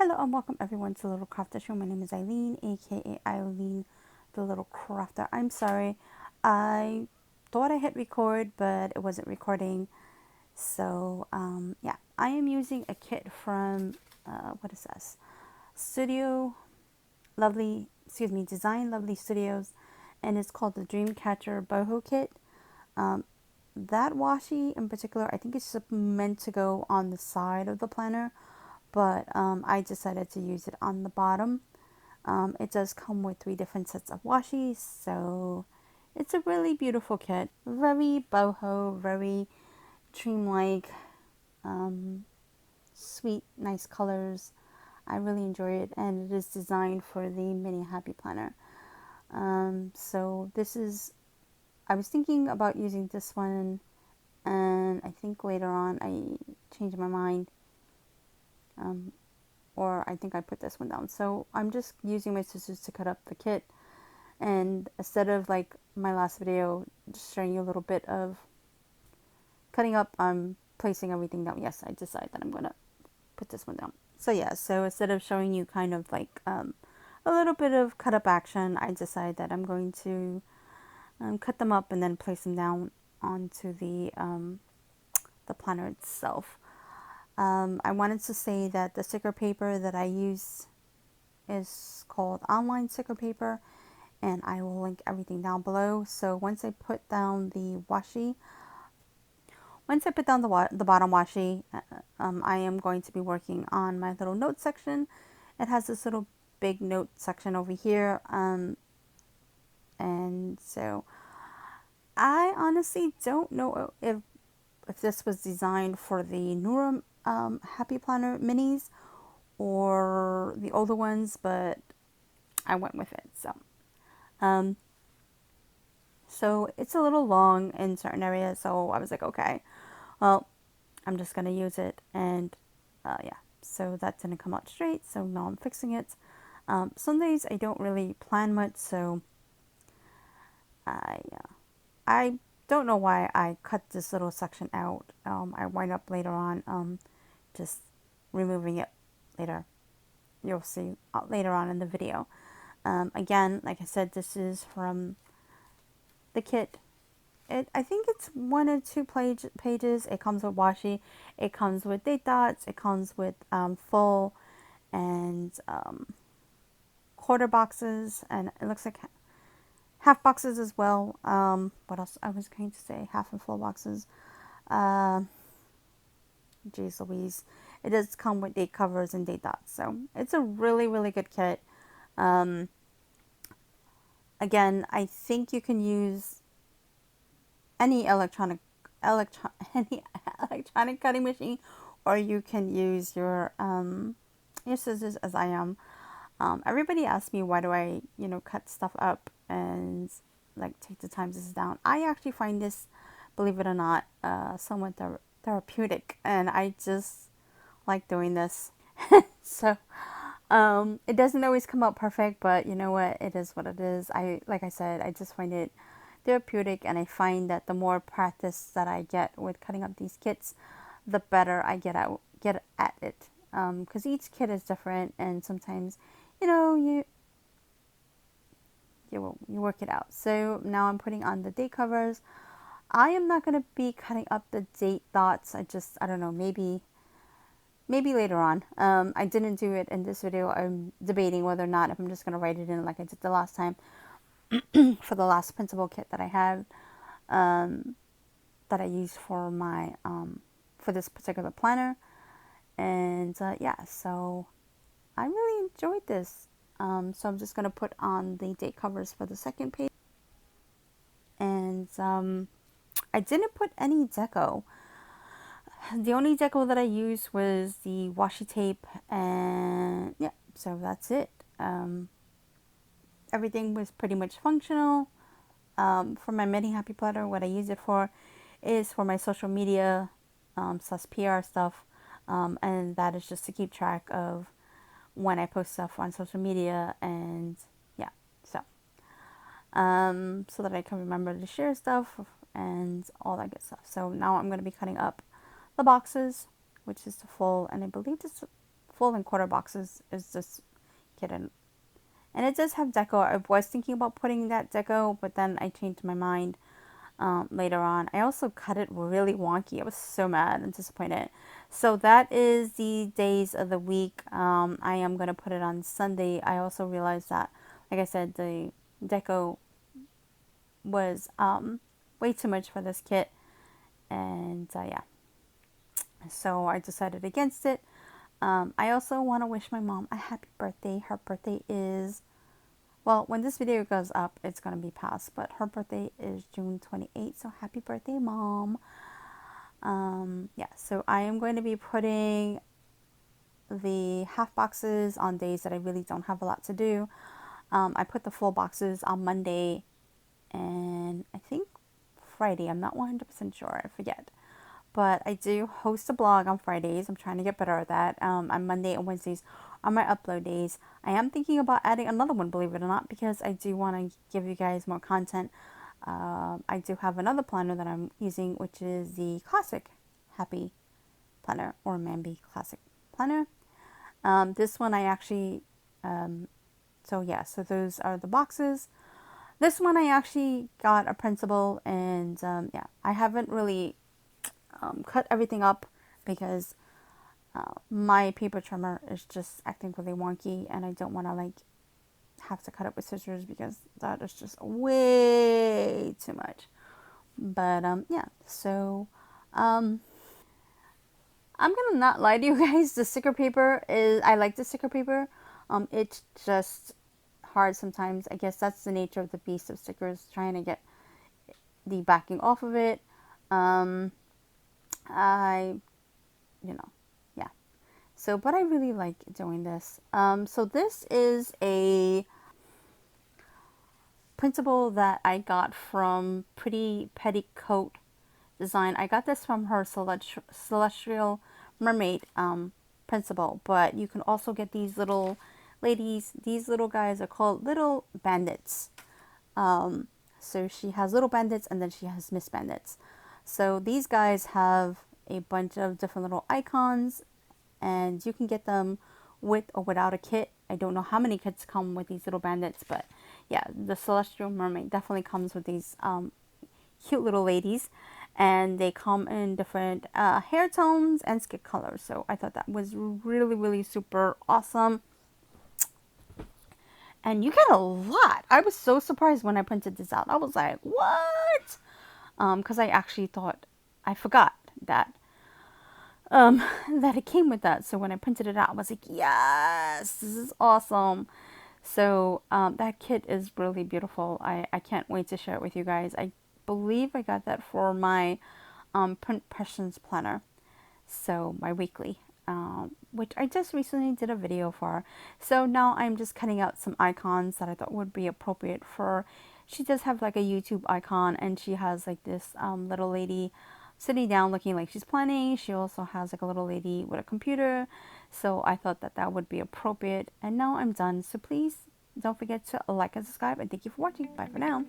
Hello and welcome everyone to Little Crafter Show. My name is Eileen, aka Eileen the Little Crafter. I'm sorry, I thought I hit record, but it wasn't recording. So yeah, I am using a kit from what is this? Studio Lovely, excuse me, Design Lovely Studios, and it's called the Dreamcatcher Boho Kit. That washi in particular, I think it's meant to go on the side of the planner, but I decided to use it on the bottom. It does come with 3 different sets of washi, so it's a really beautiful kit. Very boho, very dreamlike, sweet, nice colors. I really enjoy it, and it is designed for the mini happy planner. So this is, I was thinking about using this one, and I think later on I changed my mind. Or I think I put this one down. So I'm just using my scissors to cut up the kit, and instead of like my last video just showing you a little bit of cutting up, I'm placing everything down. Yes, I decided that I'm gonna put this one down. So yeah, so instead of showing you kind of like a little bit of cut up action, I decided that I'm going to cut them up and then place them down onto the planner itself. I wanted to say that the sticker paper that I use is called online sticker paper, and I will link everything down below. So once I put down the washi, once I put down the bottom washi, I am going to be working on my little note section. It has this little big note section over here, and so I honestly don't know if this was designed for the newer Happy Planner minis or the older ones, but I went with it. Um, so it's a little long in certain areas, so I was like, okay, well, I'm just gonna use it, and yeah, so that didn't come out straight, so now I'm fixing it. Some days I don't really plan much, so I don't know why I cut this little section out. I wind up later on just removing it later. You'll see later on in the video. Again, like I said, this is from the kit. I think it's 1 or 2 pages. It comes with washi. It comes with date dots. It comes with full and quarter boxes, and it looks like half boxes as well. What else I was going to say? Half and full boxes. Jeez Louise. It does come with date covers and date dots. So it's a really, really good kit. Again, I think you can use any any electronic cutting machine, or you can use your scissors as I am. Everybody asks me why do I cut stuff up and like take the time to sit down. I actually find this, believe it or not, somewhat therapeutic, and I just like doing this. So it doesn't always come out perfect, but you know what, it is what it is. Like I said, I just find it therapeutic, and I find that the more practice that I get with cutting up these kits, the better I get at it. Because each kit is different, and sometimes you work it out. So now I'm putting on the date covers. I am not going to be cutting up the date dots. I don't know, maybe later on. I didn't do it in this video. I'm debating whether or not if I'm just going to write it in like I did the last time for the last principal kit that I had, that I used for my for this particular planner. And yeah, so I really enjoyed this. So I'm just going to put on the date covers for the second page. And I didn't put any deco. The only deco that I used was the washi tape, and yeah, so that's it. Everything was pretty much functional. For my mini happy planner, what I use it for is for my social media / PR stuff, and that is just to keep track of when I post stuff on social media, and yeah, so that I can remember to share stuff and all that good stuff. So now I'm going to be cutting up the boxes, which is the full, and I believe it's full and quarter boxes is this kitten. And it does have deco. I was thinking about putting that deco, but then I changed my mind later on. I also cut it really wonky. I was so mad and disappointed. So that is the days of the week. I am going to put it on Sunday. I also realized that, like I said, the deco was way too much for this kit. And yeah, so I decided against it. I also want to wish my mom a happy birthday. Her birthday is, well, when this video goes up, it's going to be past, but her birthday is June 28th, so happy birthday, Mom. Yeah, so I am going to be putting the half boxes on days that I really don't have a lot to do. I put the full boxes on Monday and I think Friday. I'm not 100% sure. I forget. But I do host a blog on Fridays. I'm trying to get better at that. On Monday and Wednesdays are my upload days. I am thinking about adding another one, believe it or not, because I do want to give you guys more content. I do have another planner that I'm using, which is the Classic Happy Planner, or Mambi Classic Planner. This one I actually, so yeah, so those are the boxes. This one I actually got a printable, and yeah, I haven't really cut everything up because my paper trimmer is just acting really wonky, and I don't want to like have to cut it with scissors because that is just way too much. But yeah, so I'm gonna not lie to you guys. The sticker paper is, I like the sticker paper. It's just hard sometimes. I guess that's the nature of the beast of stickers, trying to get the backing off of it. I, you know, yeah. So, but I really like doing this. So this is a printable that I got from Pretty Petticoat Design. I got this from her Celestial Mermaid printable, but you can also get these little ladies. These little guys are called Little Bandits. So she has Little Bandits and then she has Miss Bandits. So these guys have a bunch of different little icons, and you can get them with or without a kit. I don't know how many kits come with these Little Bandits, but yeah, the Celestial Mermaid definitely comes with these cute little ladies, and they come in different hair tones and skin colors. So I thought that was really, really super awesome. And you get a lot. I was so surprised when I printed this out. I was like, what? Because I actually thought, I forgot that that it came with that. So when I printed it out, I was like, yes, this is awesome. So that kit is really beautiful. I can't wait to share it with you guys. I believe I got that for my print pressions planner, so my weekly, which I just recently did a video for. So now I'm just cutting out some icons that I thought would be appropriate for. She does have like a YouTube icon, and she has like this little lady sitting down looking like she's planning. She also has like a little lady with a computer, so I thought that that would be appropriate. And now I'm done, so please don't forget to like and subscribe, and thank you for watching. Bye for now.